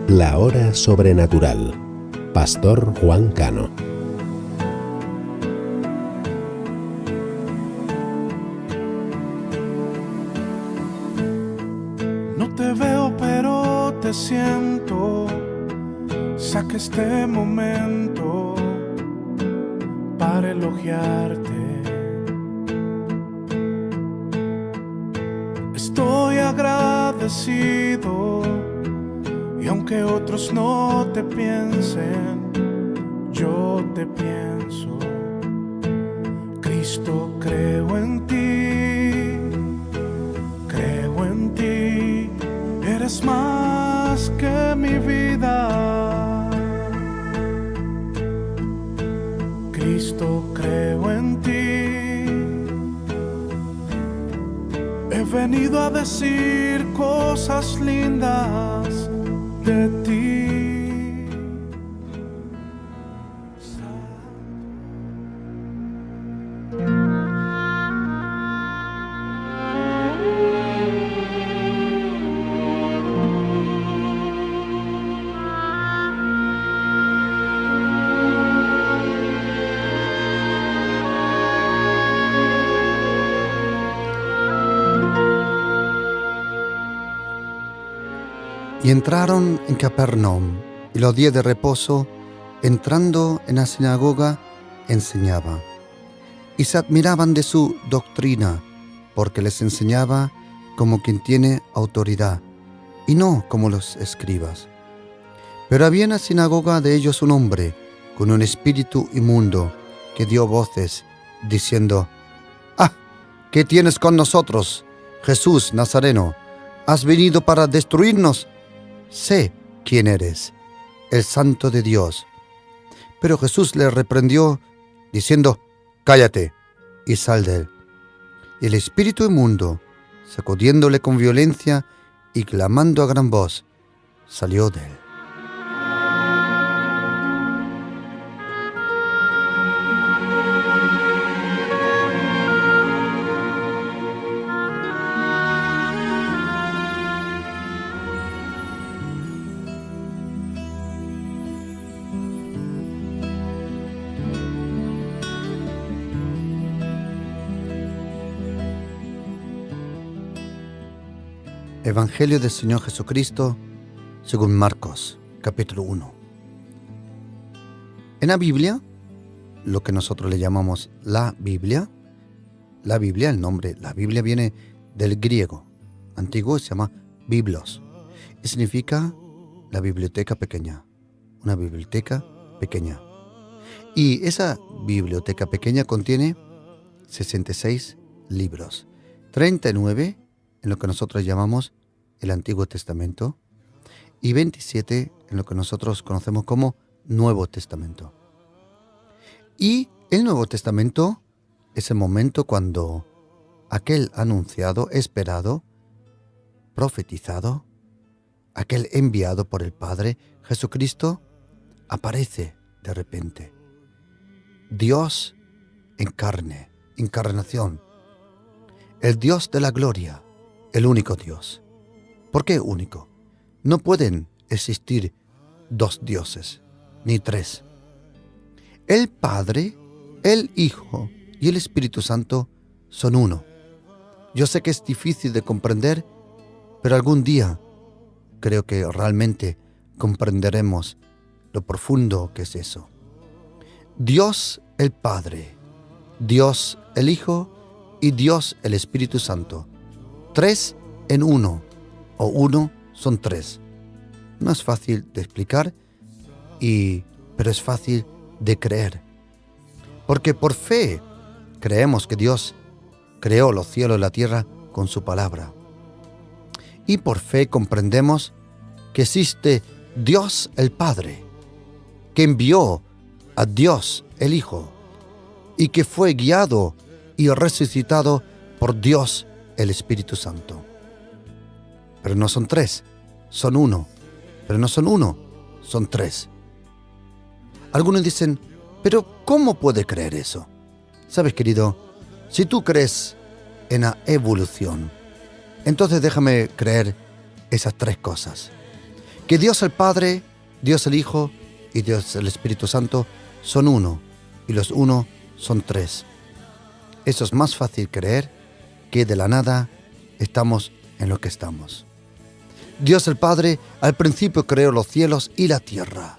La Hora Sobrenatural. Pastor Juan Cano. No te veo, pero te siento. Saca este momento para elogiarte. Estoy agradecido, y aunque otros no te piensen, yo te pienso. Cristo, creo en ti, eres más que mi vida. Cristo, creo en ti. He venido a decir cosas lindas de ti. Y entraron en Capernaum, y los días de reposo, entrando en la sinagoga, enseñaba. Y se admiraban de su doctrina, porque les enseñaba como quien tiene autoridad, y no como los escribas. Pero había en la sinagoga de ellos un hombre, con un espíritu inmundo, que dio voces, diciendo: «¡Ah! ¿Qué tienes con nosotros, Jesús Nazareno? ¿Has venido para destruirnos? Sé quién eres, el Santo de Dios». Pero Jesús le reprendió, diciendo: «Cállate y sal de él». Y el espíritu inmundo, sacudiéndole con violencia y clamando a gran voz, salió de él. Evangelio del Señor Jesucristo según Marcos, capítulo 1. En la Biblia, lo que nosotros le llamamos la Biblia, el nombre la Biblia viene del griego antiguo, se llama biblos, y significa la biblioteca pequeña, una biblioteca pequeña. Y esa biblioteca pequeña contiene 66 libros, 39 en lo que nosotros llamamos el Antiguo Testamento y 27 en lo que nosotros conocemos como Nuevo Testamento. Y el Nuevo Testamento es el momento cuando aquel anunciado, esperado, profetizado, aquel enviado por el Padre, Jesucristo, aparece de repente. Dios en carne, encarnación, el Dios de la gloria, el único Dios. ¿Por qué único? No pueden existir dos dioses, ni tres. El Padre, el Hijo y el Espíritu Santo son uno. Yo sé que es difícil de comprender, pero algún día creo que realmente comprenderemos lo profundo que es eso. Dios el Padre, Dios el Hijo y Dios el Espíritu Santo. Tres en uno, o uno son tres. No es fácil de explicar, pero es fácil de creer. Porque por fe creemos que Dios creó los cielos y la tierra con su palabra. Y por fe comprendemos que existe Dios el Padre, que envió a Dios el Hijo, y que fue guiado y resucitado por Dios el Espíritu Santo. Pero no son tres, son uno. Pero no son uno, son tres. Algunos dicen: ¿pero cómo puede creer eso? Sabes, querido, si tú crees en la evolución, entonces déjame creer esas tres cosas. que Dios el Padre, Dios el Hijo y Dios el Espíritu Santo son uno, y los uno son tres. Eso es más fácil creer que de la nada estamos en lo que estamos. Dios el Padre al principio creó los cielos y la tierra,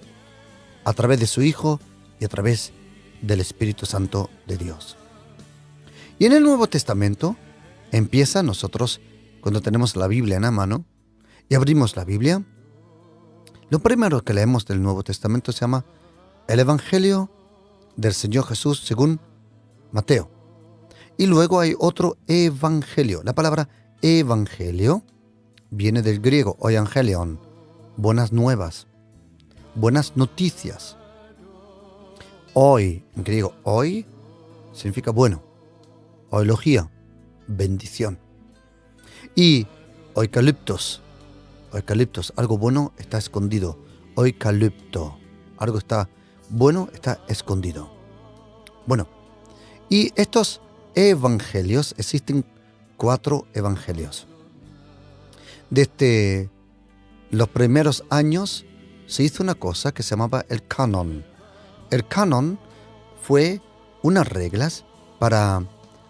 a través de su Hijo y a través del Espíritu Santo de Dios. Y en el Nuevo Testamento empieza nosotros, cuando tenemos la Biblia en la mano y abrimos la Biblia, lo primero que leemos del Nuevo Testamento se llama el Evangelio del Señor Jesús según Mateo. Y luego hay otro evangelio. La palabra evangelio viene del griego euangelion, buenas nuevas, buenas noticias. Hoy, en griego, hoy significa bueno. Oilogía, bendición. Y eucaliptos, algo bueno está escondido. Eucalipto, algo está bueno, está escondido. Bueno, y estos evangelios, existen 4 evangelios. Desde los primeros años se hizo una cosa que se llamaba el canon. El canon fue unas reglas para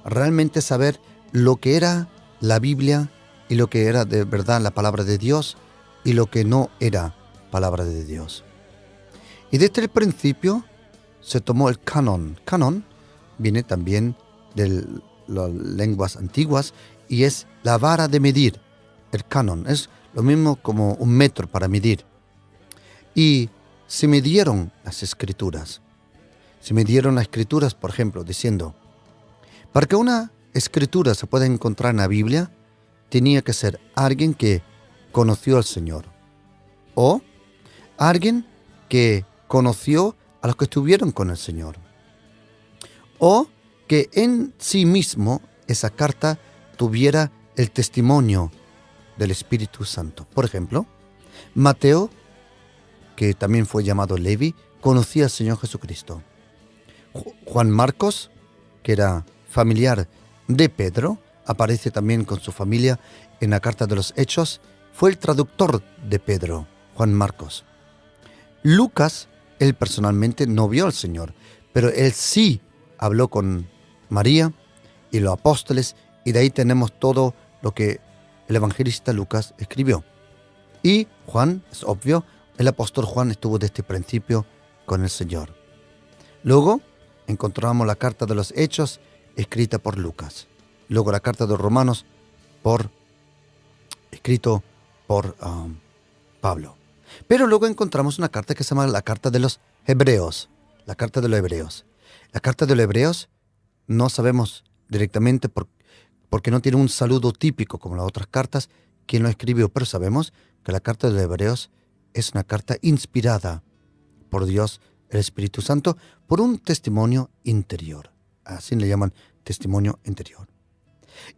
realmente saber lo que era la Biblia y lo que era de verdad la palabra de Dios y lo que no era palabra de Dios. Y desde el principio se tomó el canon. Canon viene también de las lenguas antiguas y es la vara de medir. El canon es lo mismo como un metro para medir. Y se midieron las escrituras. Se midieron las escrituras, por ejemplo, diciendo, para que una escritura se pueda encontrar en la Biblia, tenía que ser alguien que conoció al Señor. O alguien que conoció a los que estuvieron con el Señor. O que en sí mismo esa carta tuviera el testimonio del Espíritu Santo. Por ejemplo, Mateo, que también fue llamado Levi, conocía al Señor Jesucristo. Juan Marcos, que era familiar de Pedro, aparece también con su familia en la carta de los Hechos, fue el traductor de Pedro, Juan Marcos. Lucas, él personalmente no vio al Señor, pero él sí habló con María y los apóstoles, y de ahí tenemos todo lo que el evangelista Lucas escribió. Y Juan, es obvio, el apóstol Juan estuvo desde el principio con el Señor. Luego encontramos la carta de los Hechos escrita por Lucas. Luego la carta de los Romanos escrito por Pablo. Pero luego encontramos una carta que se llama la carta de los Hebreos. La carta de los Hebreos. La carta de los Hebreos no sabemos directamente porque no tiene un saludo típico como las otras cartas quién lo escribió, pero sabemos que la carta de los Hebreos es una carta inspirada por Dios, el Espíritu Santo, por un testimonio interior. Así le llaman testimonio interior.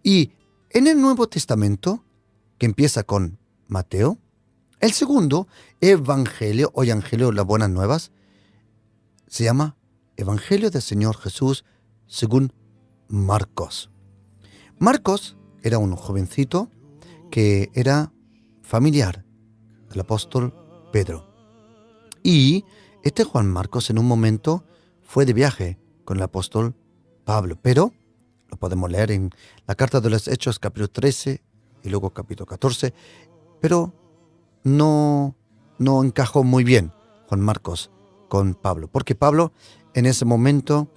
Y en el Nuevo Testamento, que empieza con Mateo, el segundo evangelio o evangelio, las buenas nuevas, se llama Evangelio del Señor Jesús según Marcos. Marcos era un jovencito que era familiar del apóstol Pedro. Y este Juan Marcos en un momento fue de viaje con el apóstol Pablo, pero lo podemos leer en la carta de los Hechos capítulo 13 y luego capítulo 14, pero no encajó muy bien Juan Marcos con Pablo, porque Pablo en ese momento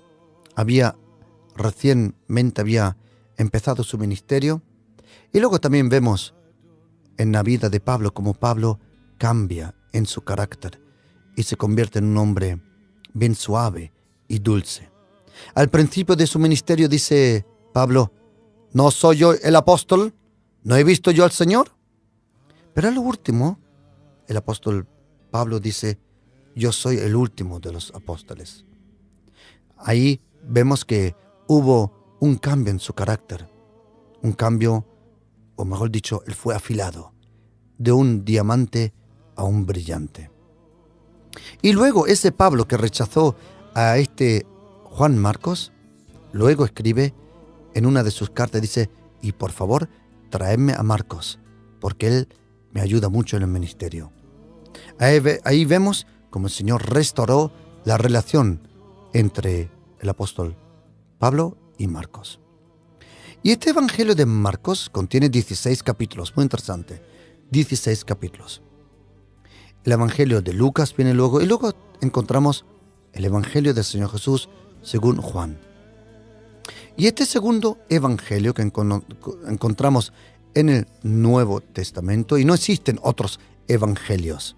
recientemente había empezado su ministerio, y luego también vemos en la vida de Pablo como Pablo cambia en su carácter y se convierte en un hombre bien suave y dulce. Al principio de su ministerio dice Pablo, ¿no soy yo el apóstol? ¿No he visto yo al Señor? Pero a lo último, el apóstol Pablo dice, yo soy el último de los apóstoles. Ahí vemos que hubo un cambio en su carácter, un cambio, o mejor dicho, él fue afilado, de un diamante a un brillante. Y luego ese Pablo que rechazó a este Juan Marcos, luego escribe en una de sus cartas, dice, y por favor, traedme a Marcos, porque él me ayuda mucho en el ministerio. Ahí vemos cómo el Señor restauró la relación entre el apóstol Pablo y Marcos. Y este Evangelio de Marcos contiene 16 capítulos, muy interesante, 16 capítulos. El Evangelio de Lucas viene luego, y luego encontramos el Evangelio del Señor Jesús según Juan. Y este segundo Evangelio que encontramos en el Nuevo Testamento, y no existen otros Evangelios.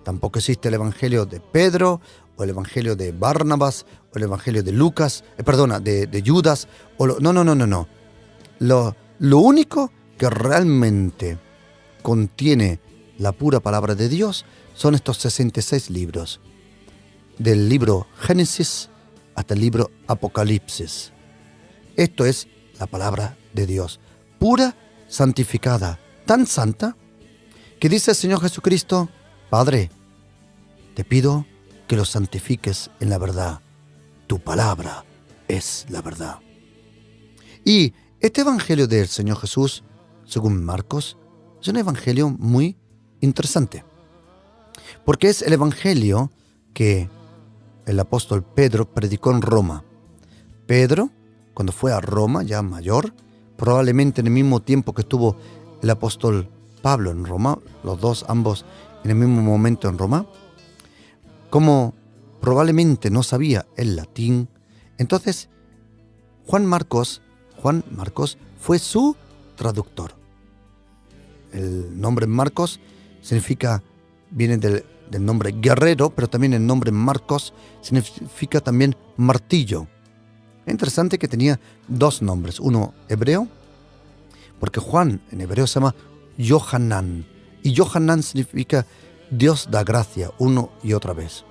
Tampoco existe el Evangelio de Pedro, o el Evangelio de Barnabas, o el Evangelio de Lucas, de Judas, no. Lo único que realmente contiene la pura palabra de Dios son estos 66 libros, del libro Génesis hasta el libro Apocalipsis. Esto es la palabra de Dios, pura, santificada, tan santa, que dice el Señor Jesucristo: Padre, te pido que los santifiques en la verdad. Tu palabra es la verdad. Y este Evangelio del Señor Jesús, según Marcos, es un Evangelio muy interesante, porque es el Evangelio que el apóstol Pedro predicó en Roma. Pedro, cuando fue a Roma, ya mayor, probablemente en el mismo tiempo que estuvo el apóstol Pablo en Roma, los dos ambos en el mismo momento en Roma, como probablemente no sabía el latín, entonces Juan Marcos fue su traductor. El nombre Marcos viene del nombre guerrero, pero también el nombre Marcos significa también martillo. Es interesante que tenía dos nombres, uno hebreo, porque Juan en hebreo se llama Yohanan, y Yohanan significa Dios da gracia, uno y otra vez.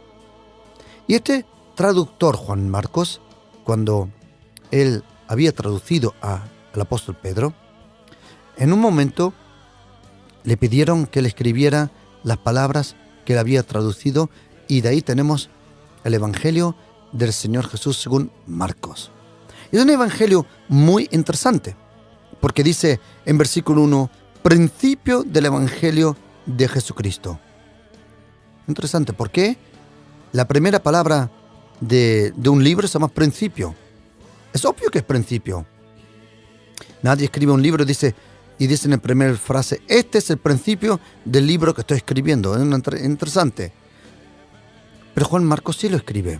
Y este traductor, Juan Marcos, cuando él había traducido al apóstol Pedro, en un momento le pidieron que le escribiera las palabras que él había traducido, y de ahí tenemos el Evangelio del Señor Jesús según Marcos. Es un evangelio muy interesante, porque dice en versículo 1, principio del Evangelio de Jesucristo. Interesante, ¿por qué? La primera palabra de un libro se llama principio. Es obvio que es principio. Nadie escribe un libro y dice en la primera frase: este es el principio del libro que estoy escribiendo. Es interesante. Pero Juan Marcos sí lo escribe.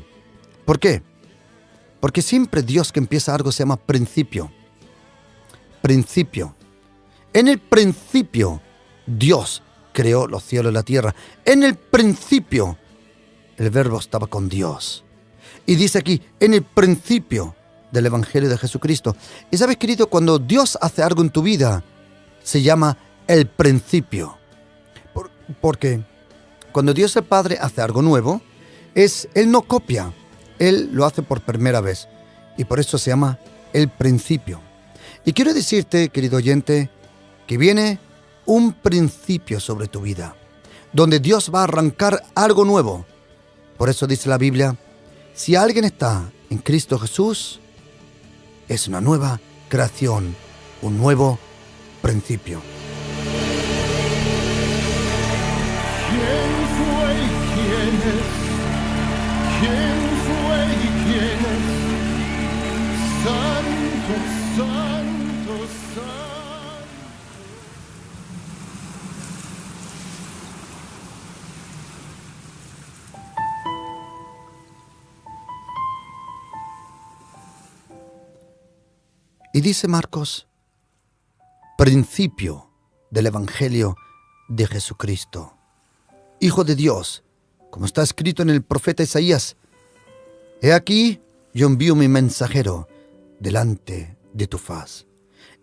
¿Por qué? Porque siempre Dios que empieza algo se llama principio. Principio. En el principio Dios creó los cielos y la tierra. En el principio el Verbo estaba con Dios. Y dice aquí, en el principio del Evangelio de Jesucristo. Y sabes, querido, cuando Dios hace algo en tu vida, se llama el principio. Porque cuando Dios el Padre hace algo nuevo, Él no copia, Él lo hace por primera vez. Y por eso se llama el principio. Y quiero decirte, querido oyente, que viene un principio sobre tu vida, donde Dios va a arrancar algo nuevo. Por eso dice la Biblia, si alguien está en Cristo Jesús, es una nueva creación, un nuevo principio. ¿Quién fue y quién es? ¿Quién fue y quién es? Santo, santo, santo. Y dice Marcos, principio del Evangelio de Jesucristo, Hijo de Dios, como está escrito en el profeta Isaías: he aquí, yo envío mi mensajero delante de tu faz,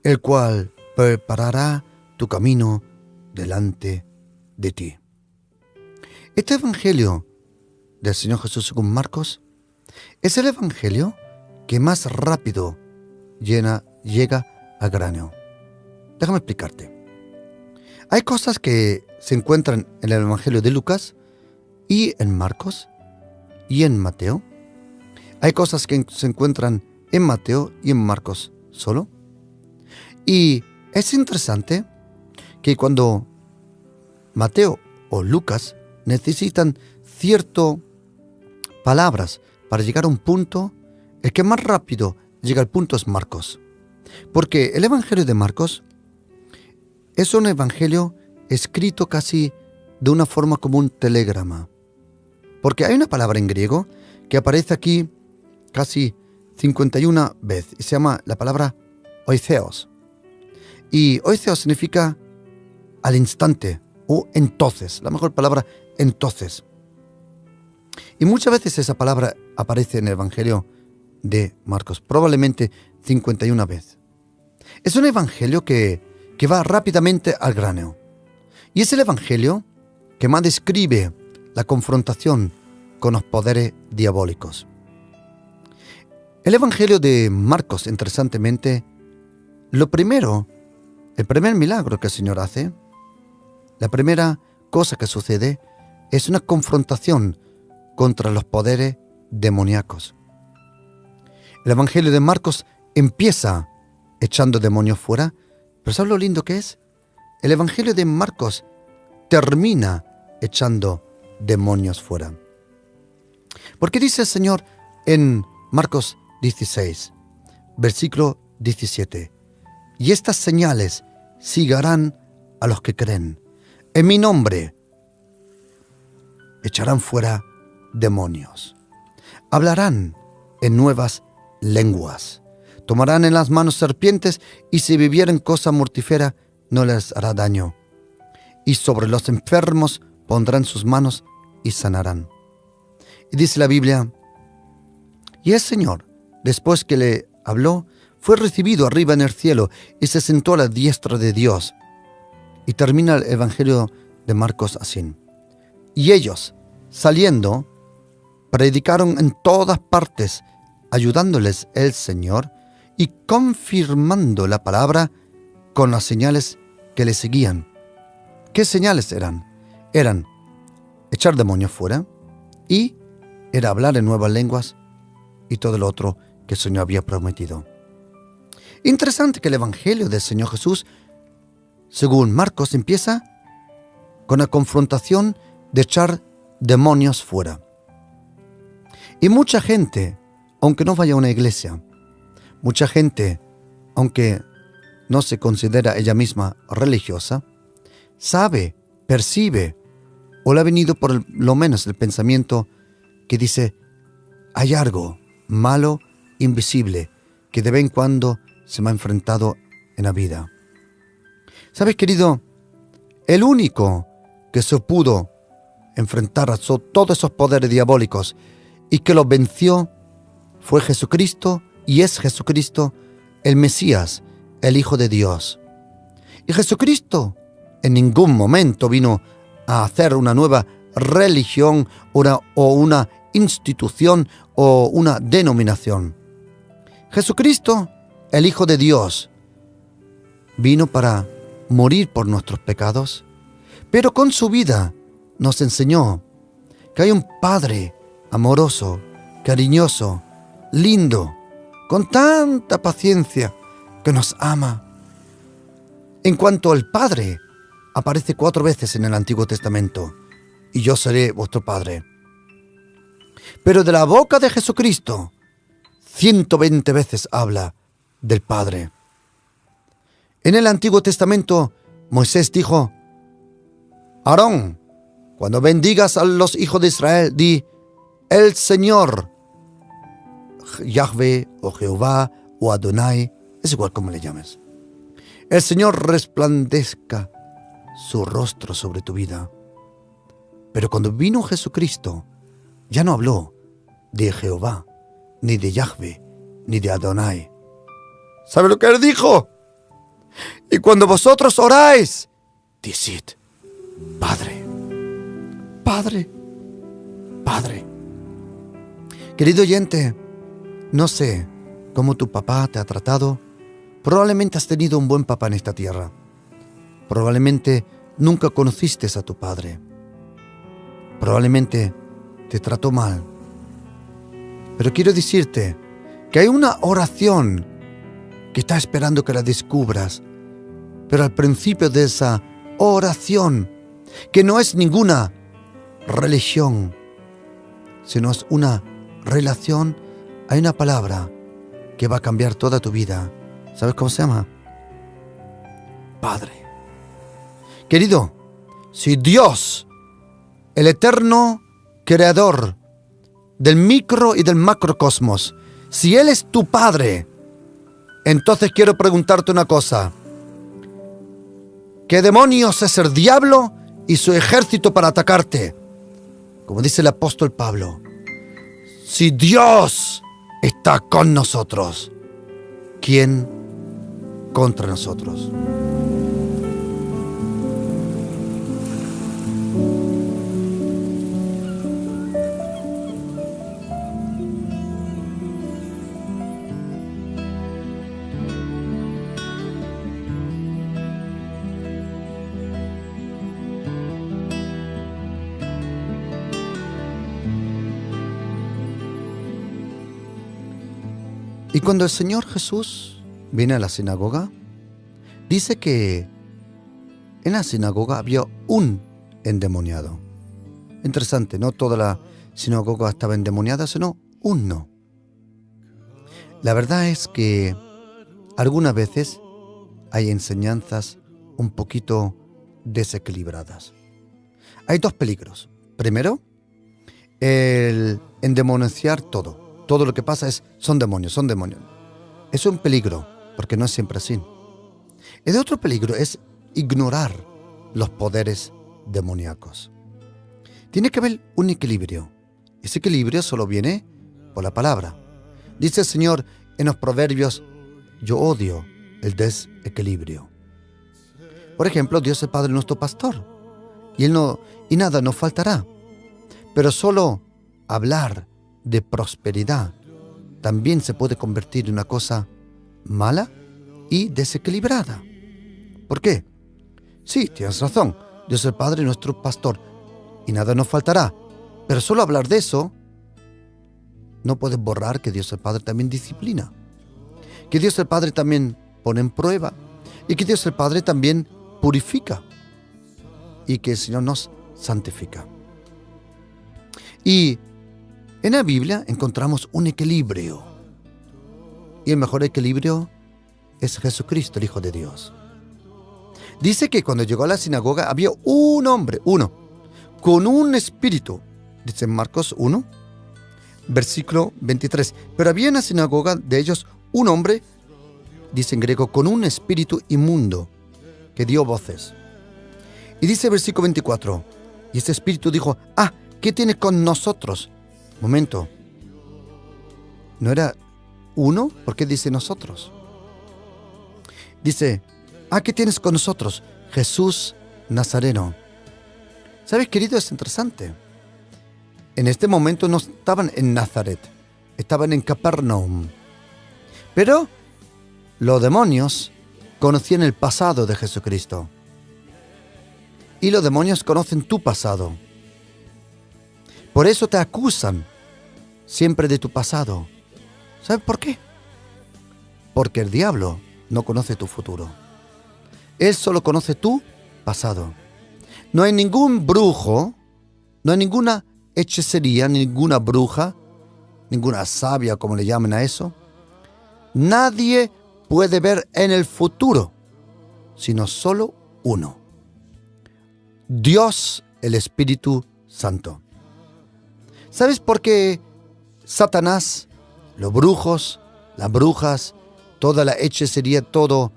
el cual preparará tu camino delante de ti. Este Evangelio del Señor Jesús según Marcos es el Evangelio que más rápido llega al grano. Déjame explicarte. Hay cosas que se encuentran en el Evangelio de Lucas y en Marcos y en Mateo. Hay cosas que se encuentran en Mateo y en Marcos solo. Y es interesante que cuando Mateo o Lucas necesitan ciertas palabras para llegar a un punto. El que más rápido llega al punto es Marcos. Porque el Evangelio de Marcos es un evangelio escrito casi de una forma como un telegrama. Porque hay una palabra en griego que aparece aquí casi 51 veces y se llama la palabra oitheos. Y oitheos significa al instante o entonces, la mejor palabra, entonces. Y muchas veces esa palabra aparece en el Evangelio de Marcos, probablemente 51 veces. Es un evangelio que va rápidamente al grano. Y es el evangelio que más describe la confrontación con los poderes diabólicos. El evangelio de Marcos, interesantemente, el primer milagro que el Señor hace, la primera cosa que sucede es una confrontación contra los poderes demoníacos. El evangelio de Marcos empieza echando demonios fuera, pero ¿sabes lo lindo que es? El evangelio de Marcos termina echando demonios fuera. Porque dice el Señor en Marcos 16, versículo 17, y estas señales seguirán a los que creen. En mi nombre echarán fuera demonios. Hablarán en nuevas lenguas. Tomarán en las manos serpientes y si bebieren cosa mortífera no les hará daño. Y sobre los enfermos pondrán sus manos y sanarán. Y dice la Biblia, y el Señor, después que le habló, fue recibido arriba en el cielo y se sentó a la diestra de Dios. Y termina el Evangelio de Marcos así. Y ellos, saliendo, predicaron en todas partes, ayudándoles el Señor y confirmando la palabra con las señales que le seguían. ¿Qué señales eran? Eran echar demonios fuera y era hablar en nuevas lenguas y todo lo otro que el Señor había prometido. Interesante que el Evangelio del Señor Jesús, según Marcos, empieza con la confrontación de echar demonios fuera. Y mucha gente, aunque no vaya a una iglesia, mucha gente, aunque no se considera ella misma religiosa, sabe, percibe, o le ha venido por lo menos el pensamiento que dice, hay algo malo, invisible, que de vez en cuando se me ha enfrentado en la vida. ¿Sabes, querido? El único que se pudo enfrentar a todos esos poderes diabólicos y que los venció fue Jesucristo, y es Jesucristo el Mesías, el Hijo de Dios. Y Jesucristo en ningún momento vino a hacer una nueva religión o una institución o una denominación. Jesucristo, el Hijo de Dios, vino para morir por nuestros pecados, pero con su vida nos enseñó que hay un Padre amoroso, cariñoso, lindo, con tanta paciencia, que nos ama. En cuanto al Padre, aparece 4 veces en el Antiguo Testamento, y yo seré vuestro Padre. Pero de la boca de Jesucristo, 120 veces habla del Padre. En el Antiguo Testamento, Moisés dijo, Aarón, cuando bendigas a los hijos de Israel, di, el Señor, Yahvé o Jehová o Adonai, es igual como le llames. El Señor resplandezca su rostro sobre tu vida. Pero cuando vino Jesucristo, ya no habló de Jehová, ni de Yahvé, ni de Adonai. ¿Sabe lo que él dijo? Y cuando vosotros oráis, decid, Padre, Padre, Padre. Querido oyente, no sé cómo tu papá te ha tratado. Probablemente has tenido un buen papá en esta tierra. Probablemente nunca conociste a tu padre. Probablemente te trató mal. Pero quiero decirte que hay una oración que está esperando que la descubras. Pero al principio de esa oración, que no es ninguna religión, sino es una relación. Hay una palabra que va a cambiar toda tu vida. ¿Sabes cómo se llama? Padre. Querido, si Dios, el eterno creador del micro y del macrocosmos, si Él es tu Padre, entonces quiero preguntarte una cosa. ¿Qué demonios es el diablo y su ejército para atacarte? Como dice el apóstol Pablo, si Dios está con nosotros, ¿quién contra nosotros? Y cuando el Señor Jesús viene a la sinagoga, dice que en la sinagoga había un endemoniado. Interesante, no toda la sinagoga estaba endemoniada, sino uno. La verdad es que algunas veces hay enseñanzas un poquito desequilibradas. Hay dos peligros. Primero, el endemoniar todo. Todo lo que pasa son demonios. Es un peligro, porque no es siempre así. El otro peligro es ignorar los poderes demoníacos. Tiene que haber un equilibrio. Ese equilibrio solo viene por la palabra. Dice el Señor en los Proverbios, yo odio el desequilibrio. Por ejemplo, Dios el Padre es nuestro pastor, y nada nos faltará. Pero solo hablar de prosperidad también se puede convertir en una cosa mala y desequilibrada. ¿Por qué? Sí, tienes razón. Dios el Padre es nuestro pastor y nada nos faltará. Pero solo hablar de eso no puede borrar que Dios el Padre también disciplina, que Dios el Padre también pone en prueba y que Dios el Padre también purifica y que el Señor nos santifica. Y en la Biblia encontramos un equilibrio. Y el mejor equilibrio es Jesucristo, el Hijo de Dios. Dice que cuando llegó a la sinagoga había un hombre, con un espíritu. Dice en Marcos 1, versículo 23. Pero había en la sinagoga de ellos un hombre, dice en griego, con un espíritu inmundo, que dio voces. Y dice el versículo 24, y este espíritu dijo, ¿qué tiene con nosotros? Momento, ¿no era uno? ¿Por qué dice nosotros? Dice, ¿qué tienes con nosotros? Jesús Nazareno. ¿Sabes, querido? Es interesante. En este momento no estaban en Nazaret, estaban en Capernaum. Pero los demonios conocían el pasado de Jesucristo. Y los demonios conocen tu pasado. Por eso te acusan siempre de tu pasado. ¿Sabes por qué? Porque el diablo no conoce tu futuro. Él solo conoce tu pasado. No hay ningún brujo, no hay ninguna hechicería, ninguna bruja, ninguna sabia, como le llamen a eso. Nadie puede ver en el futuro, sino solo uno. Dios, el Espíritu Santo. ¿Sabes por qué Satanás, los brujos, las brujas, toda la hechicería, todo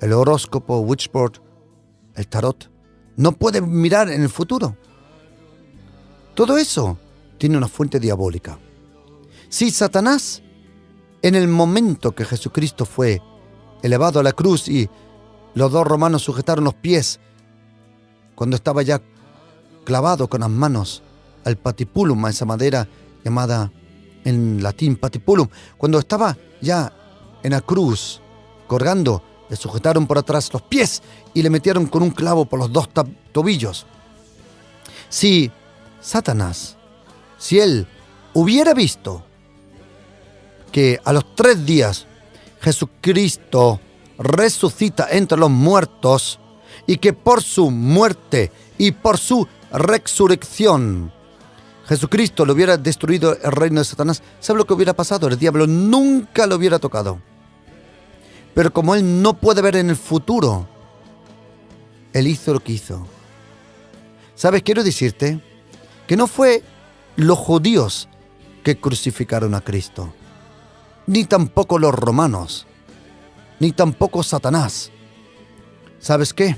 el horóscopo, witchboard, el tarot, no puede mirar en el futuro? Todo eso tiene una fuente diabólica. Si Satanás, en el momento que Jesucristo fue elevado a la cruz y los dos romanos sujetaron los pies, cuando estaba ya clavado con las manos al patipulum, a esa madera llamada en latín patipulum, cuando estaba ya en la cruz colgando, le sujetaron por atrás los pies y le metieron con un clavo por los dos tobillos. Si Satanás, si él hubiera visto que a los 3 días Jesucristo resucita entre los muertos y que por su muerte y por su resurrección, Jesucristo le hubiera destruido el reino de Satanás, ¿sabe lo que hubiera pasado? El diablo nunca lo hubiera tocado. Pero como él no puede ver en el futuro, él hizo lo que hizo. ¿Sabes? Quiero decirte que no fue los judíos que crucificaron a Cristo, ni tampoco los romanos, ni tampoco Satanás. ¿Sabes qué?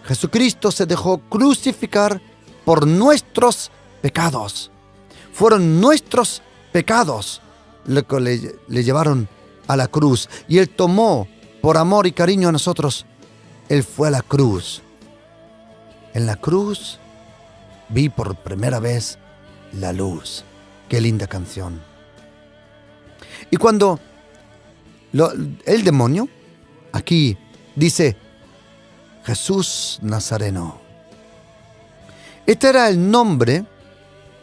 Jesucristo se dejó crucificar por nuestros pecados. Fueron nuestros pecados los que le llevaron a la cruz. Y Él tomó, por amor y cariño a nosotros, Él fue a la cruz. En la cruz vi por primera vez la luz. Qué linda canción. Y cuando el demonio aquí dice Jesús Nazareno. Este era el nombre,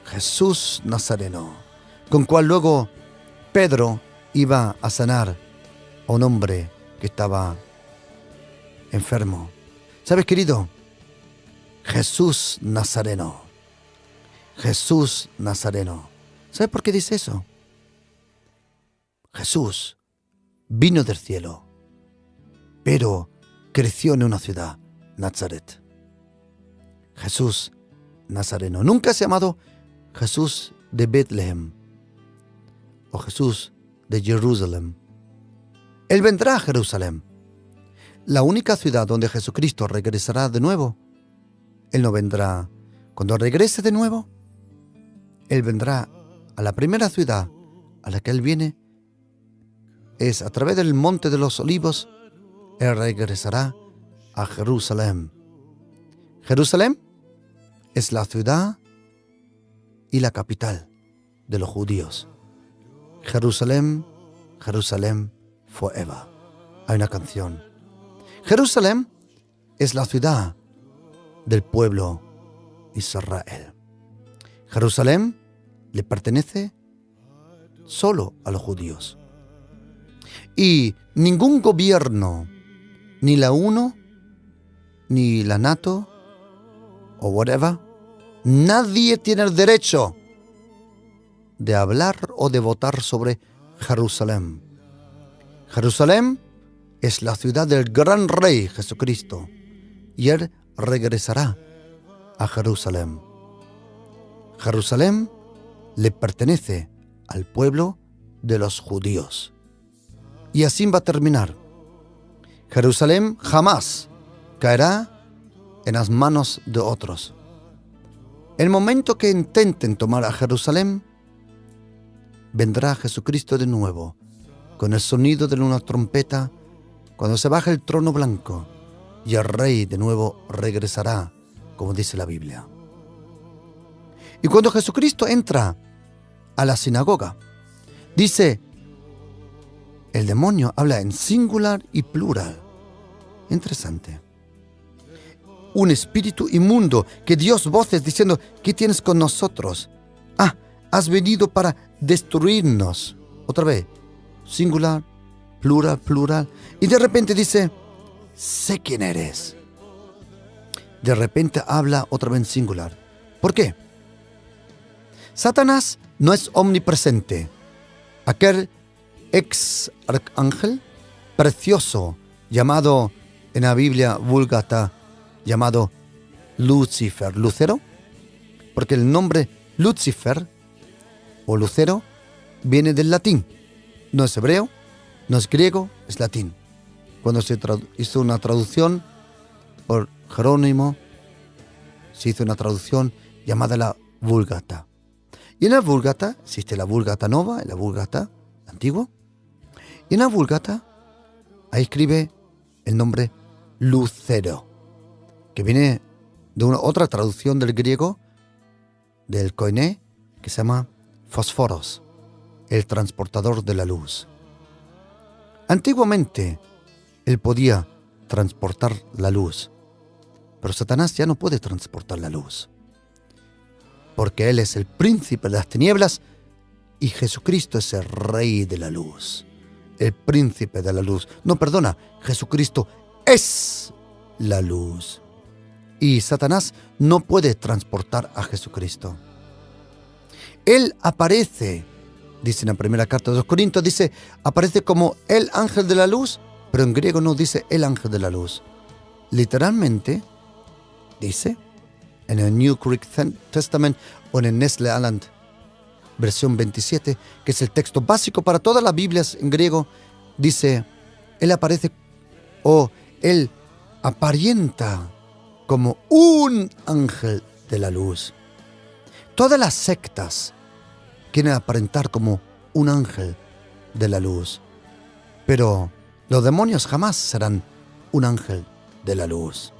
Jesús Nazareno, con cual luego Pedro iba a sanar a un hombre que estaba enfermo. ¿Sabes, querido? Jesús Nazareno. Jesús Nazareno. ¿Sabes por qué dice eso? Jesús vino del cielo, pero creció en una ciudad, Nazaret. Jesús Nazareno. Nunca se ha llamado Jesús de Betlehem o Jesús de Jerusalén. Él vendrá a Jerusalén, la única ciudad donde Jesucristo regresará de nuevo. Él no vendrá. Cuando regrese de nuevo, Él vendrá a la primera ciudad a la que Él viene. Es a través del Monte de los Olivos. Él regresará a Jerusalén. Jerusalén es la ciudad y la capital de los judíos. Jerusalén, Jerusalén forever. Hay una canción. Jerusalén es la ciudad del pueblo Israel. Jerusalén le pertenece solo a los judíos. Y ningún gobierno, ni la UNO, ni la NATO, o whatever, nadie tiene el derecho de hablar o de votar sobre Jerusalén. Jerusalén es la ciudad del gran rey Jesucristo, y Él regresará a Jerusalén. Jerusalén le pertenece al pueblo de los judíos. Y así va a terminar. Jerusalén jamás caerá en las manos de otros. El momento que intenten tomar a Jerusalén, vendrá Jesucristo de nuevo, con el sonido de una trompeta, cuando se baje el trono blanco, y el rey de nuevo regresará, como dice la Biblia. Y cuando Jesucristo entra a la sinagoga, dice, el demonio habla en singular y plural. Interesante. Un espíritu inmundo que dio voces diciendo, ¿qué tienes con nosotros? Ah, has venido para destruirnos. Otra vez, singular, plural, plural. Y de repente dice, sé quién eres. De repente habla otra vez en singular. ¿Por qué? Satanás no es omnipresente. Aquel ex arcángel precioso llamado en la Biblia Vulgata, llamado Lucifer, Lucero, porque el nombre Lucifer o Lucero viene del latín. No es hebreo, no es griego, es latín. Cuando se hizo una traducción por Jerónimo, se hizo una traducción llamada la Vulgata. Y en la Vulgata existe la Vulgata Nova y la Vulgata Antigua. Y en la Vulgata ahí escribe el nombre Lucero, que viene de una otra traducción del griego, del koiné, que se llama fósforos, el transportador de la luz. Antiguamente, él podía transportar la luz, pero Satanás ya no puede transportar la luz, porque él es el príncipe de las tinieblas y Jesucristo es el rey de la luz, el príncipe de la luz. No, perdona, Jesucristo es la luz. y Satanás no puede transportar a Jesucristo. Él aparece, dice en la primera carta de los Corintios, dice, aparece como el ángel de la luz, pero en griego no dice el ángel de la luz. Literalmente, dice, en el New Greek Testament o en el Nestle Aland, versión 27, que es el texto básico para todas las Biblias en griego, dice, él aparece o él aparenta como un ángel de la luz. Todas las sectas quieren aparentar como un ángel de la luz, pero los demonios jamás serán un ángel de la luz.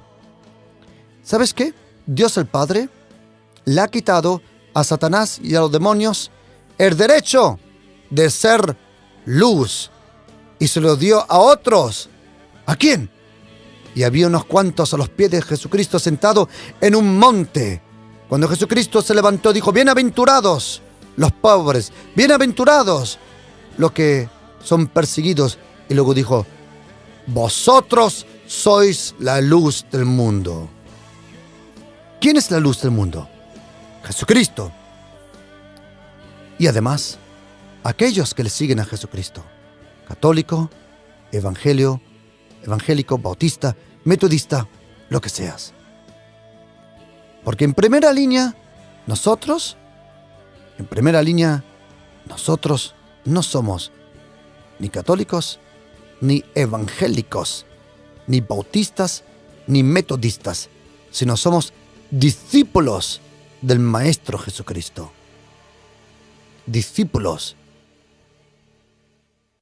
¿Sabes qué? Dios el Padre le ha quitado a Satanás y a los demonios el derecho de ser luz y se lo dio a otros. ¿A quién? Y había unos cuantos a los pies de Jesucristo sentado en un monte. Cuando Jesucristo se levantó, dijo, bienaventurados los pobres, bienaventurados los que son perseguidos. Y luego dijo, vosotros sois la luz del mundo. ¿Quién es la luz del mundo? Jesucristo. Y además, aquellos que le siguen a Jesucristo, católico, evangélico, bautista, metodista, lo que seas. Porque en primera línea, nosotros no somos ni católicos, ni evangélicos, ni bautistas, ni metodistas, sino somos discípulos del Maestro Jesucristo. Discípulos.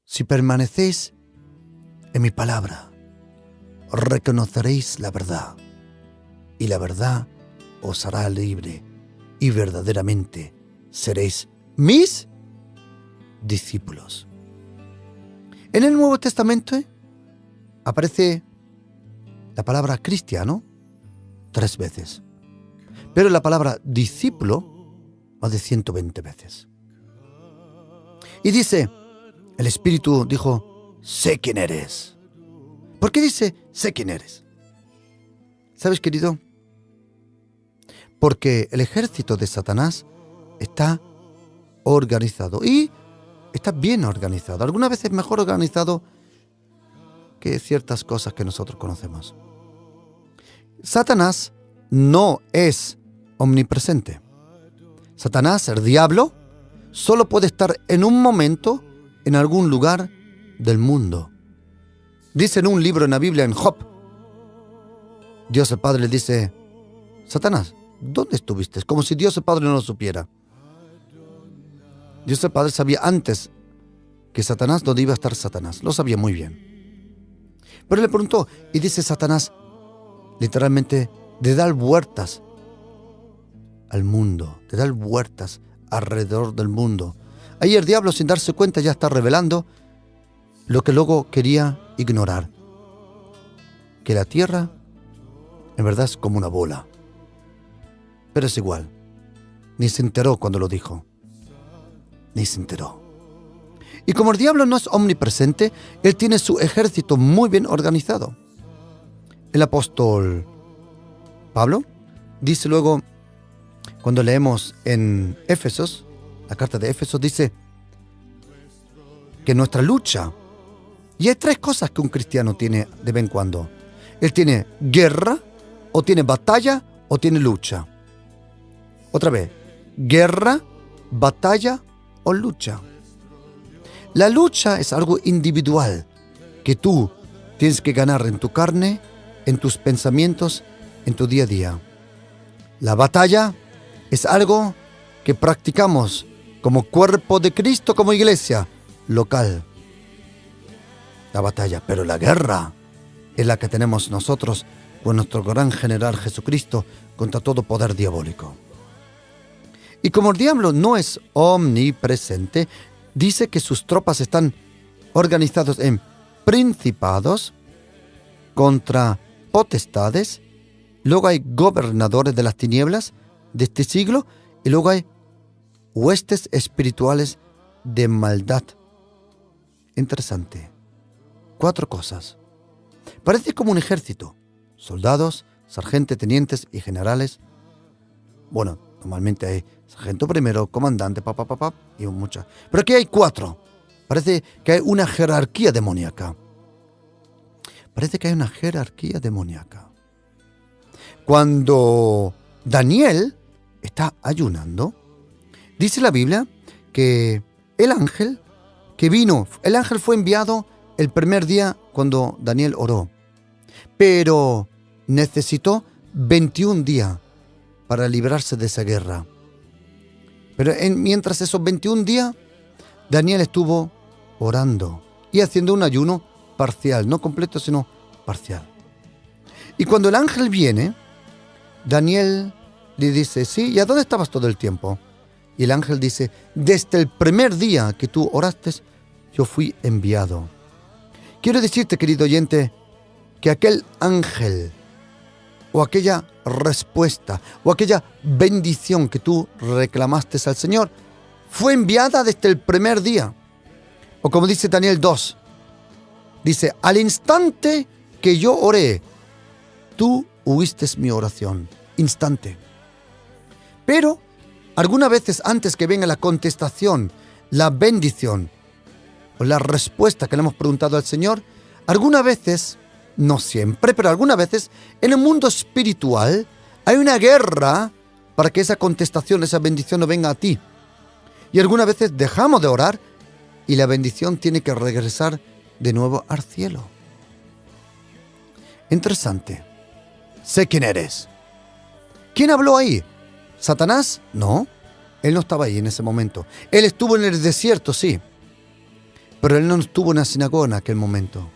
Si permanecéis en mi palabra, reconoceréis la verdad, y la verdad os hará libre, y verdaderamente seréis mis discípulos. En el Nuevo Testamento aparece la palabra cristiano 3 veces, pero la palabra discípulo más de 120 veces. Y dice, el Espíritu dijo, sé quién eres. ¿Por qué dice, sé quién eres? ¿Sabes, querido? Porque el ejército de Satanás está organizado y está bien organizado. Algunas veces mejor organizado que ciertas cosas que nosotros conocemos. Satanás no es omnipresente. Satanás, el diablo, solo puede estar en un momento en algún lugar del mundo. Dice en un libro en la Biblia, en Job, Dios el Padre le dice, Satanás, ¿dónde estuviste? Como si Dios el Padre no lo supiera. Dios el Padre sabía antes que Satanás, dónde iba a estar Satanás. Lo sabía muy bien. Pero le preguntó, y dice Satanás, literalmente, de dar vueltas al mundo, de dar vueltas alrededor del mundo. Ahí el diablo, sin darse cuenta, ya está revelando lo que luego quería ignorar. Que la tierra, en verdad, es como una bola. Pero es igual. Ni se enteró cuando lo dijo. Ni se enteró. Y como el diablo no es omnipresente, él tiene su ejército muy bien organizado. El apóstol Pablo dice luego, cuando leemos en Éfesos, la carta de Éfesos dice que nuestra lucha, y hay 3 cosas que un cristiano tiene de vez en cuando. Él tiene guerra, o tiene batalla, o tiene lucha. Otra vez, guerra, batalla o lucha. La lucha es algo individual que tú tienes que ganar en tu carne, en tus pensamientos, en tu día a día. La batalla es algo que practicamos como cuerpo de Cristo, como iglesia local. La batalla, pero la guerra es la que tenemos nosotros con nuestro gran general Jesucristo contra todo poder diabólico. Y como el diablo no es omnipresente, dice que sus tropas están organizadas en principados contra potestades, luego hay gobernadores de las tinieblas de este siglo y luego hay huestes espirituales de maldad. Interesante. 4 cosas. Parece como un ejército. Soldados, sargentos, tenientes y generales. Bueno, normalmente hay sargento primero, comandante, y muchas. Pero aquí hay 4. Parece que hay una jerarquía demoníaca. Cuando Daniel está ayunando, dice la Biblia que el ángel fue enviado el primer día cuando Daniel oró, pero necesitó 21 días para librarse de esa guerra. Pero mientras esos 21 días, Daniel estuvo orando y haciendo un ayuno parcial, no completo, sino parcial. Y cuando el ángel viene, Daniel le dice, sí, ¿y a dónde estabas todo el tiempo? Y el ángel dice, desde el primer día que tú oraste, yo fui enviado. Quiero decirte, querido oyente, que aquel ángel, o aquella respuesta, o aquella bendición que tú reclamaste al Señor, fue enviada desde el primer día. O como dice Daniel 2, dice, al instante que yo oré, tú oíste mi oración. Instante. Pero, algunas veces antes que venga la contestación, la bendición, o la respuesta que le hemos preguntado al Señor, algunas veces, no siempre, pero algunas veces, en el mundo espiritual, hay una guerra para que esa contestación, esa bendición no venga a ti. Y algunas veces dejamos de orar y la bendición tiene que regresar de nuevo al cielo. Interesante. Sé quién eres. ¿Quién habló ahí? ¿Satanás? No. Él no estaba ahí en ese momento. Él estuvo en el desierto, sí. Pero él no estuvo en la sinagoga en aquel momento.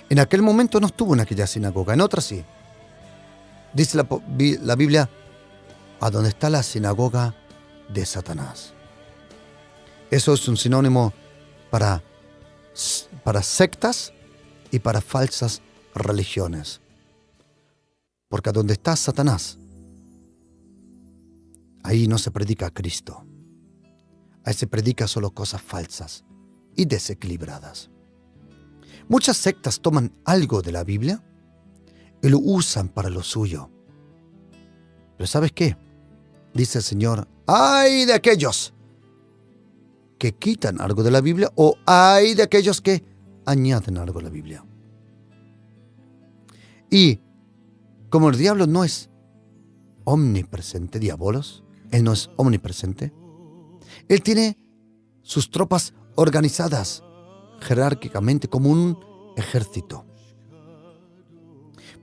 En aquel momento no estuvo en aquella sinagoga, en otra sí. Dice la Biblia, a donde está la sinagoga de Satanás. Eso es un sinónimo para sectas y para falsas religiones. Porque a donde está Satanás, ahí no se predica a Cristo. Ahí se predica solo cosas falsas y desequilibradas. Muchas sectas toman algo de la Biblia y lo usan para lo suyo. Pero ¿sabes qué? Dice el Señor, ¡ay de aquellos que quitan algo de la Biblia o hay de aquellos que añaden algo a la Biblia! Y como el diablo no es omnipresente, diabolos, él no es omnipresente, él tiene sus tropas organizadas jerárquicamente como un ejército.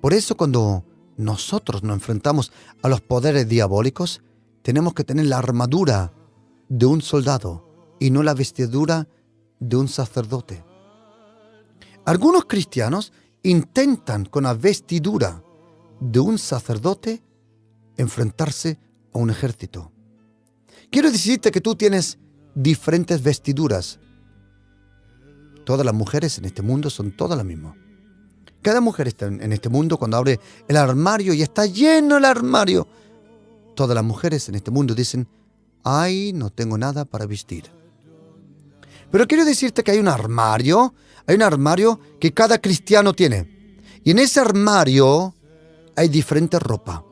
Por eso cuando nosotros nos enfrentamos a los poderes diabólicos, tenemos que tener la armadura de un soldado y no la vestidura de un sacerdote. Algunos cristianos intentan con la vestidura de un sacerdote enfrentarse a un ejército. Quiero decirte que tú tienes diferentes vestiduras. Todas las mujeres en este mundo son todas las mismas. Cada mujer está en este mundo cuando abre el armario y está lleno el armario. Todas las mujeres en este mundo dicen, ay, no tengo nada para vestir. Pero quiero decirte que hay un armario que cada cristiano tiene. Y en ese armario hay diferente ropa.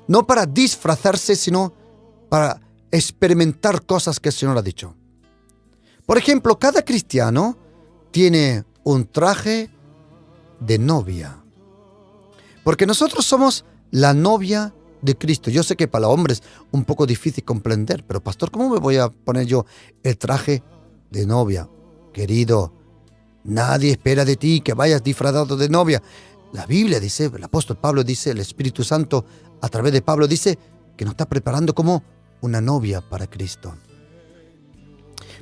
No para disfrazarse, sino para experimentar cosas que el Señor ha dicho. Por ejemplo, cada cristiano tiene un traje de novia. Porque nosotros somos la novia de Cristo. Yo sé que para los hombres es un poco difícil comprender, pero pastor, ¿cómo me voy a poner yo el traje de novia? Querido, nadie espera de ti que vayas disfrazado de novia. La Biblia dice, el apóstol Pablo dice, el Espíritu Santo a través de Pablo dice que nos está preparando como una novia para Cristo.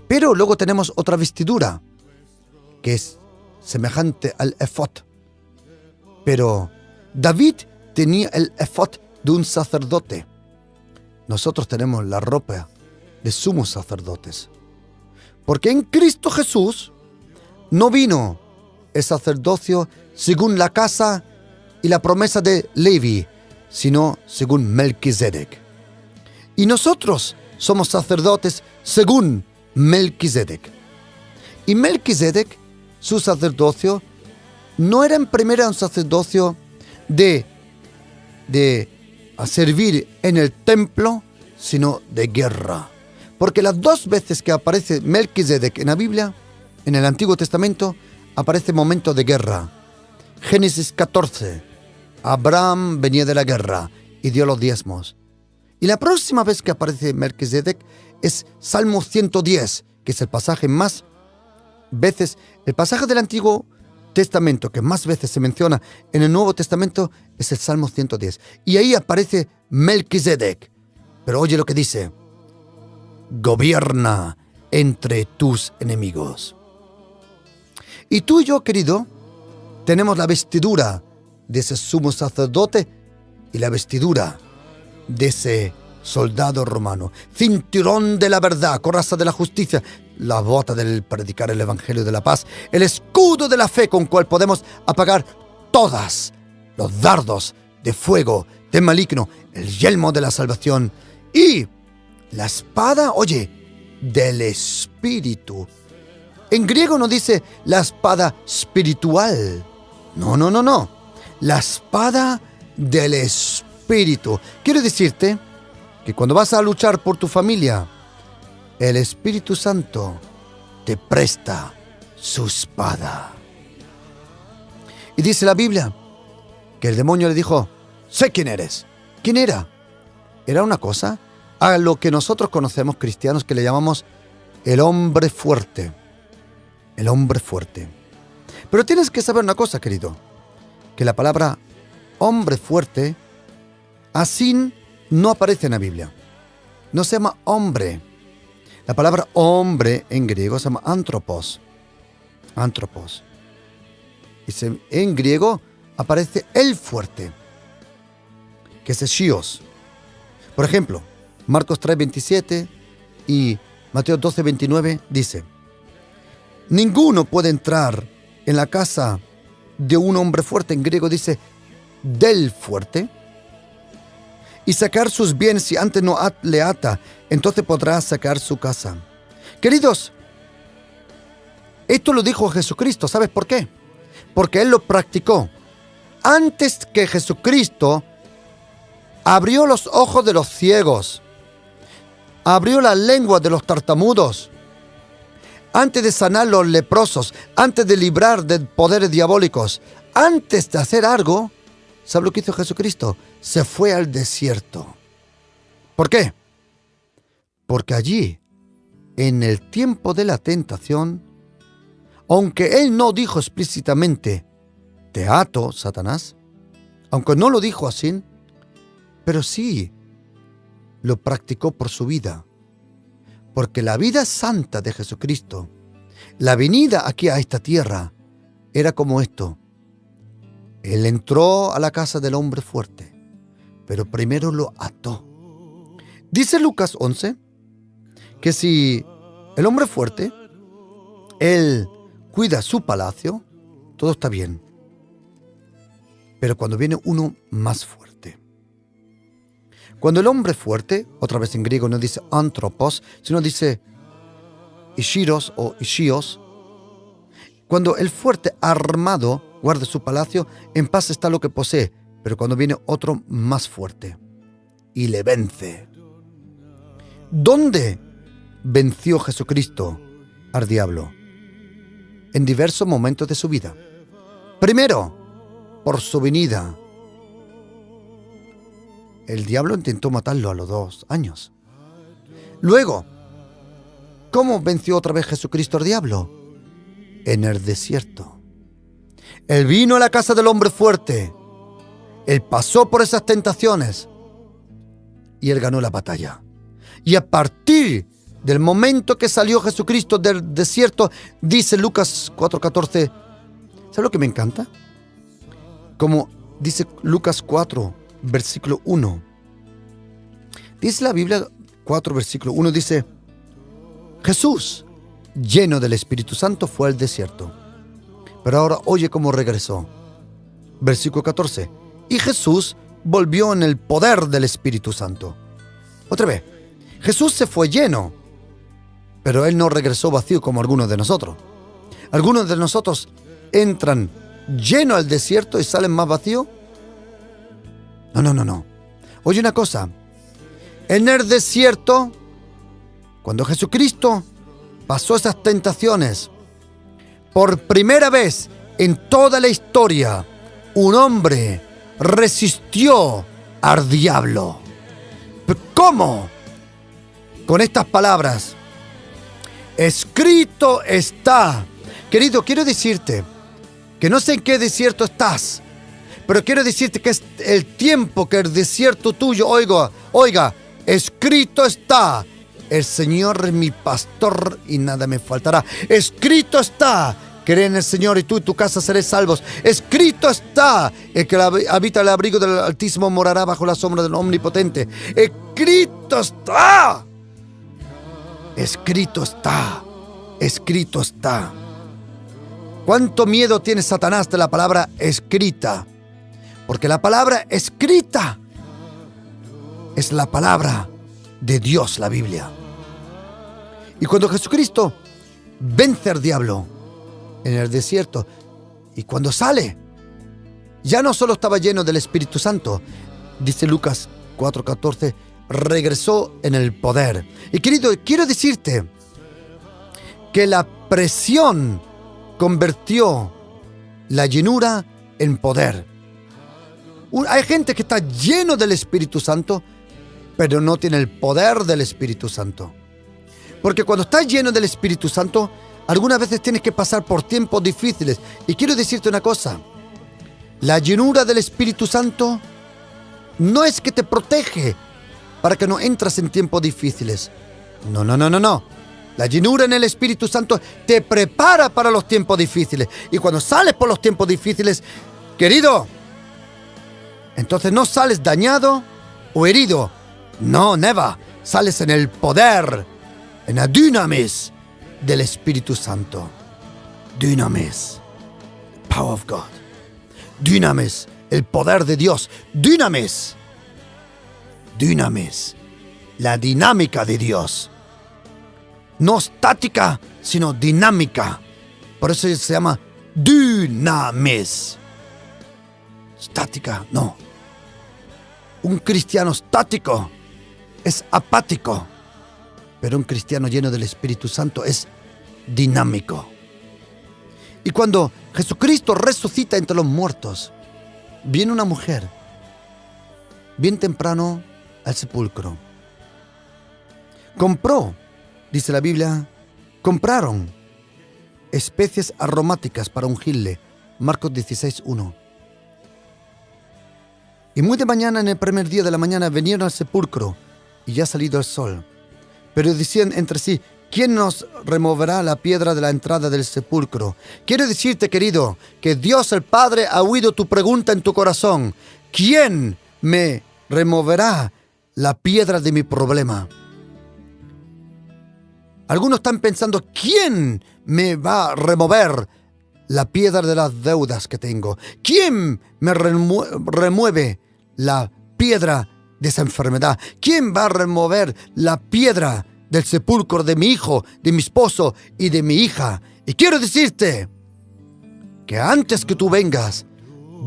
Pero luego tenemos otra vestidura que es semejante al efod. Pero David tenía el efod de un sacerdote. Nosotros tenemos la ropa de sumos sacerdotes. Porque en Cristo Jesús no vino el sacerdocio según la casa y la promesa de Levi, sino según Melquisedec. Y nosotros somos sacerdotes según Melquisedec. Y Melquisedec, su sacerdocio, no era en primera un sacerdocio de de servir en el templo, sino de guerra. Porque las 2 veces que aparece Melquisedec en la Biblia, en el Antiguo Testamento, aparece momento de guerra. Génesis 14, Abraham venía de la guerra y dio los diezmos. Y la próxima vez que aparece Melquisedec es Salmo 110, que es el pasaje más veces, el pasaje del Antiguo Testamento que más veces se menciona en el Nuevo Testamento es el Salmo 110. Y ahí aparece Melquisedec. Pero oye lo que dice: gobierna entre tus enemigos. Y tú y yo, querido, tenemos la vestidura de ese sumo sacerdote y la vestidura de ese soldado romano. Cinturón de la verdad, coraza de la justicia, la bota del predicar el evangelio de la paz, el escudo de la fe con cual podemos apagar todas los dardos de fuego del maligno, el yelmo de la salvación y la espada, oye, del Espíritu. En griego no dice la espada espiritual. No. La espada del Espíritu. Quiero decirte que cuando vas a luchar por tu familia, el Espíritu Santo te presta su espada. Y dice la Biblia que el demonio le dijo: sé quién eres. ¿Quién era? Era una cosa a lo que nosotros conocemos cristianos que le llamamos el hombre fuerte. El hombre fuerte. Pero tienes que saber una cosa, querido, que la palabra hombre fuerte así no aparece en la Biblia. No se llama hombre. La palabra hombre en griego se llama anthropos. Anthropos. Y en griego aparece el fuerte, que es Shios. Por ejemplo, Marcos 3:27 y Mateo 12:29 dice: ninguno puede entrar en la casa de un hombre fuerte, en griego dice del fuerte, y sacar sus bienes si antes no le ata, entonces podrá sacar su casa. Queridos, esto lo dijo Jesucristo. ¿Sabes por qué? Porque Él lo practicó. Antes que Jesucristo abrió los ojos de los ciegos, abrió la lengua de los tartamudos, antes de sanar los leprosos, antes de librar de poderes diabólicos, antes de hacer algo, ¿sabe lo que hizo Jesucristo? Se fue al desierto. ¿Por qué? Porque allí, en el tiempo de la tentación, aunque Él no dijo explícitamente: te ato, Satanás, aunque no lo dijo así, pero sí lo practicó por su vida. Porque la vida santa de Jesucristo, la venida aquí a esta tierra, era como esto. Él entró a la casa del hombre fuerte, pero primero lo ató. Dice Lucas 11 que si el hombre fuerte, él cuida su palacio, todo está bien. Pero cuando viene uno más fuerte, cuando el hombre fuerte, otra vez en griego no dice anthropos, sino dice ishiros o ishios, cuando el fuerte armado guarda su palacio, en paz está lo que posee, pero cuando viene otro más fuerte y le vence. ¿Dónde venció Jesucristo al diablo? En diversos momentos de su vida. Primero, por su venida. El diablo intentó matarlo a los 2 años. Luego, ¿cómo venció otra vez Jesucristo al diablo? En el desierto. Él vino a la casa del hombre fuerte. Él pasó por esas tentaciones. Y él ganó la batalla. Y a partir del momento que salió Jesucristo del desierto, dice Lucas 4:14, ¿sabe lo que me encanta? Como dice Lucas 4, versículo 1. Dice la Biblia 4, versículo 1, dice: Jesús, lleno del Espíritu Santo, fue al desierto. Pero ahora oye cómo regresó. Versículo 14. Y Jesús volvió en el poder del Espíritu Santo. Otra vez. Jesús se fue lleno, pero Él no regresó vacío como algunos de nosotros. Algunos de nosotros entran lleno al desierto y salen más vacíos. No. Oye una cosa. En el desierto, cuando Jesucristo pasó esas tentaciones, por primera vez en toda la historia, un hombre resistió al diablo. ¿Cómo? Con estas palabras: escrito está. Querido, quiero decirte que no sé en qué desierto estás, pero quiero decirte que es el tiempo que el desierto tuyo, oiga, escrito está: el Señor es mi pastor y nada me faltará. Escrito está: cree en el Señor y tú y tu casa seréis salvos. Escrito está: el que habita el abrigo del Altísimo morará bajo la sombra del Omnipotente. Escrito está. Escrito está. Escrito está. ¿Cuánto miedo tiene Satanás de la palabra escrita? Porque la palabra escrita es la palabra de Dios, la Biblia. Y cuando Jesucristo vence al diablo en el desierto, y cuando sale, ya no solo estaba lleno del Espíritu Santo, dice Lucas 4:14, regresó en el poder. Y querido, quiero decirte que la presión convirtió la llenura en poder. Hay gente que está lleno del Espíritu Santo, pero no tiene el poder del Espíritu Santo. Porque cuando estás lleno del Espíritu Santo, algunas veces tienes que pasar por tiempos difíciles. Y quiero decirte una cosa: la llenura del Espíritu Santo no es que te protege para que no entres en tiempos difíciles. No. La llenura en el Espíritu Santo te prepara para los tiempos difíciles. Y cuando sales por los tiempos difíciles, querido, entonces no sales dañado o herido. No, never. Sales en el poder, en la dunamis del Espíritu Santo. Dunamis. Power of God. Dunamis. El poder de Dios. Dunamis. Dunamis. La dinámica de Dios. No estática, sino dinámica. Por eso se llama dunamis. Estática, no. Un cristiano estático es apático, pero un cristiano lleno del Espíritu Santo es dinámico. Y cuando Jesucristo resucita entre los muertos, viene una mujer bien temprano al sepulcro. Compró, dice la Biblia, compraron especies aromáticas para ungirle. Marcos 16:1. Y muy de mañana, en el primer día de la mañana, vinieron al sepulcro, y ya ha salido el sol. Pero decían entre sí: ¿quién nos removerá la piedra de la entrada del sepulcro? Quiero decirte, querido, que Dios el Padre ha oído tu pregunta en tu corazón. ¿Quién me removerá la piedra de mi problema? Algunos están pensando: ¿quién me va a remover la piedra de las deudas que tengo? ¿Quién me remueve la piedra de esa enfermedad? ¿Quién va a remover la piedra del sepulcro de mi hijo, de mi esposo y de mi hija? Y quiero decirte que antes que tú vengas,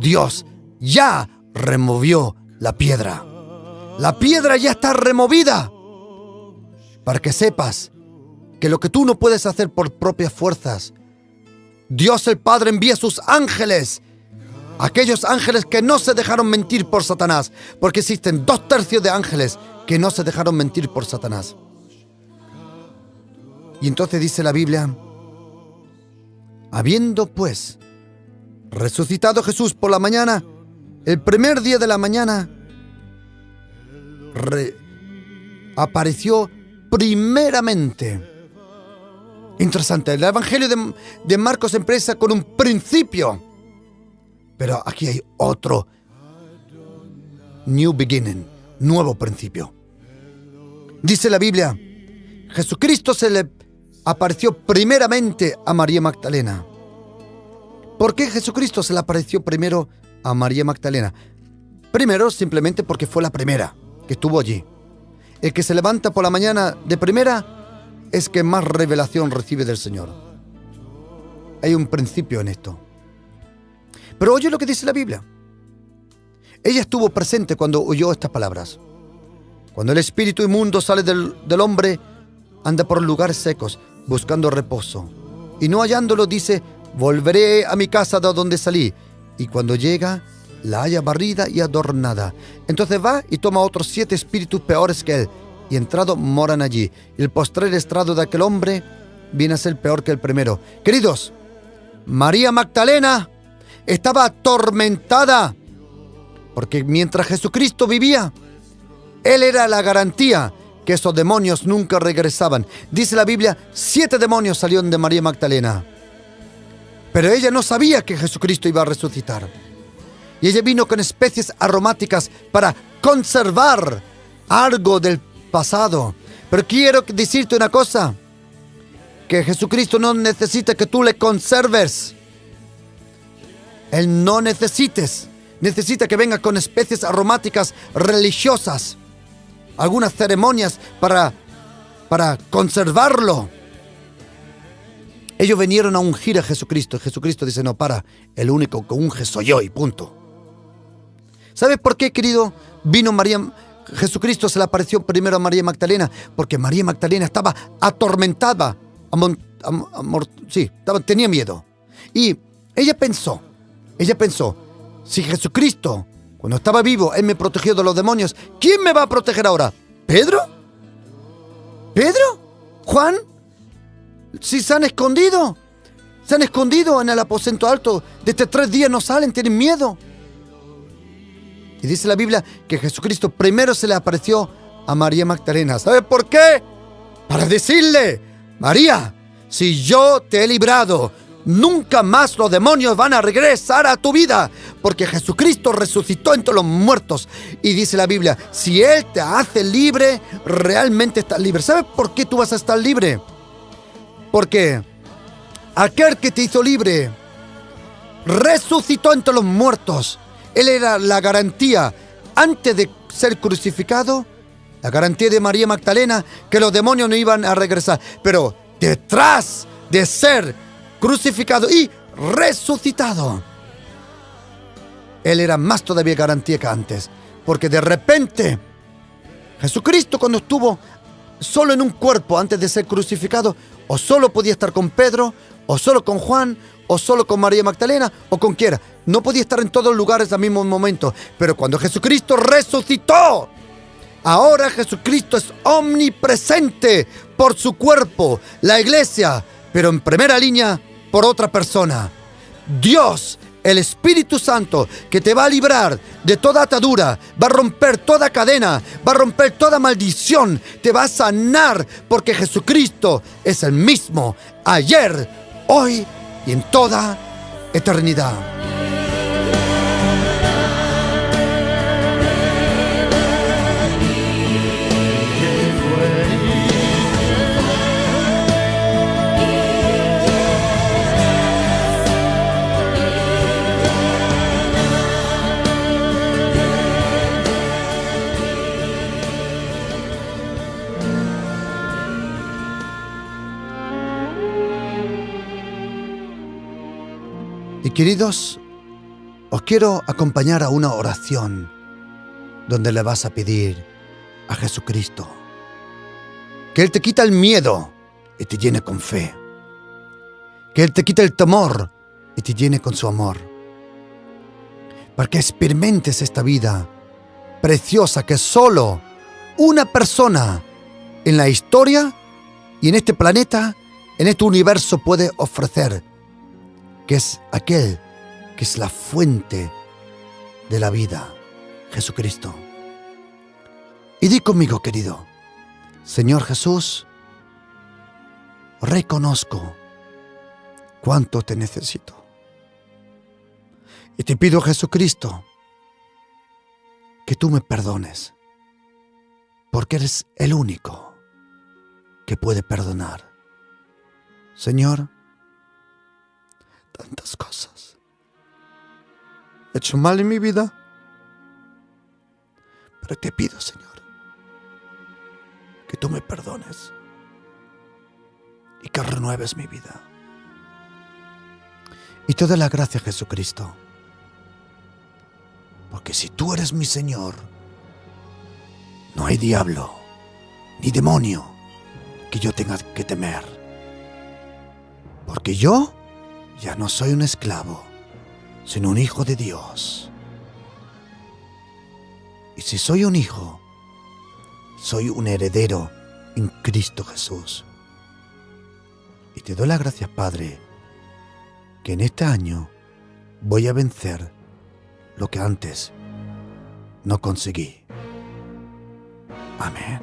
Dios ya removió la piedra. La piedra ya está removida. Para que sepas que lo que tú no puedes hacer por propias fuerzas, Dios el Padre envía sus ángeles, aquellos ángeles que no se dejaron mentir por Satanás, porque existen 2/3 de ángeles que no se dejaron mentir por Satanás. Y entonces dice la Biblia: habiendo pues resucitado Jesús por la mañana, el primer día de la mañana, apareció primeramente. Interesante, el Evangelio de Marcos empieza con un principio, pero aquí hay otro new beginning, nuevo principio. Dice la Biblia: Jesucristo se le apareció primeramente a María Magdalena. ¿Por qué Jesucristo se le apareció primero a María Magdalena? Primero, simplemente porque fue la primera que estuvo allí. El que se levanta por la mañana de primera es que más revelación recibe del Señor. Hay un principio en esto. Pero oye lo que dice la Biblia. Ella estuvo presente cuando oyó estas palabras. Cuando el espíritu inmundo sale del hombre, anda por lugares secos, buscando reposo. Y no hallándolo, dice: volveré a mi casa de donde salí. Y cuando llega, la halla barrida y adornada. Entonces va y toma otros 7 espíritus peores que él, y entrado moran allí. Y el postrer estrado de aquel hombre viene a ser peor que el primero. Queridos, María Magdalena estaba atormentada, porque mientras Jesucristo vivía, Él era la garantía que esos demonios nunca regresaban. Dice la Biblia, 7 demonios salieron de María Magdalena. Pero ella no sabía que Jesucristo iba a resucitar. Y ella vino con especies aromáticas para conservar algo del pasado. Pero quiero decirte una cosa, que Jesucristo no necesita que tú le conserves. Él no necesita que venga con especies aromáticas religiosas, algunas ceremonias para conservarlo. Ellos vinieron a ungir a Jesucristo. Jesucristo dice: no, el único que unge soy yo, y punto. ¿Sabes por qué, querido? Jesucristo se le apareció primero a María Magdalena, porque María Magdalena estaba atormentada, tenía miedo. Y ella pensó, si Jesucristo, cuando estaba vivo, Él me protegió de los demonios, ¿quién me va a proteger ahora? ¿Pedro? ¿Juan? Si se han escondido en el aposento alto, desde 3 días no salen, tienen miedo. Y dice la Biblia que Jesucristo primero se le apareció a María Magdalena. ¿Sabes por qué? Para decirle: María, si yo te he librado, nunca más los demonios van a regresar a tu vida, porque Jesucristo resucitó entre los muertos. Y dice la Biblia, si Él te hace libre, realmente estás libre. ¿Sabes por qué tú vas a estar libre? Porque aquel que te hizo libre resucitó entre los muertos. Él era la garantía antes de ser crucificado, la garantía de María Magdalena que los demonios no iban a regresar. Pero detrás de ser crucificado y resucitado, Él era más todavía garantía que antes. Porque de repente, Jesucristo, cuando estuvo solo en un cuerpo antes de ser crucificado, o solo podía estar con Pedro, o solo con Juan, o solo con María Magdalena, o con quiera. No podía estar en todos los lugares al mismo momento. Pero cuando Jesucristo resucitó, ahora Jesucristo es omnipresente por su cuerpo, la iglesia, pero en primera línea por otra persona. Dios, el Espíritu Santo, que te va a librar de toda atadura, va a romper toda cadena, va a romper toda maldición, te va a sanar, porque Jesucristo es el mismo ayer, hoy y en toda eternidad. Y queridos, os quiero acompañar a una oración donde le vas a pedir a Jesucristo que Él te quita el miedo y te llene con fe, que Él te quita el temor y te llene con su amor, para que experimentes esta vida preciosa que solo una persona en la historia y en este planeta, en este universo puede ofrecer, que es aquel que es la fuente de la vida, Jesucristo. Y di conmigo, querido: Señor Jesús, reconozco cuánto te necesito. Y te pido, Jesucristo, que tú me perdones, porque eres el único que puede perdonar. Señor, tantas cosas he hecho mal en mi vida, pero te pido, Señor, que tú me perdones y que renueves mi vida. Y te doy la gracia, Jesucristo, Porque si tú eres mi Señor, no hay diablo ni demonio que yo tenga que temer. Porque yo ya no soy un esclavo, sino un hijo de Dios. Y si soy un hijo, soy un heredero en Cristo Jesús. Y te doy las gracias, Padre, que en este año voy a vencer lo que antes no conseguí. Amén.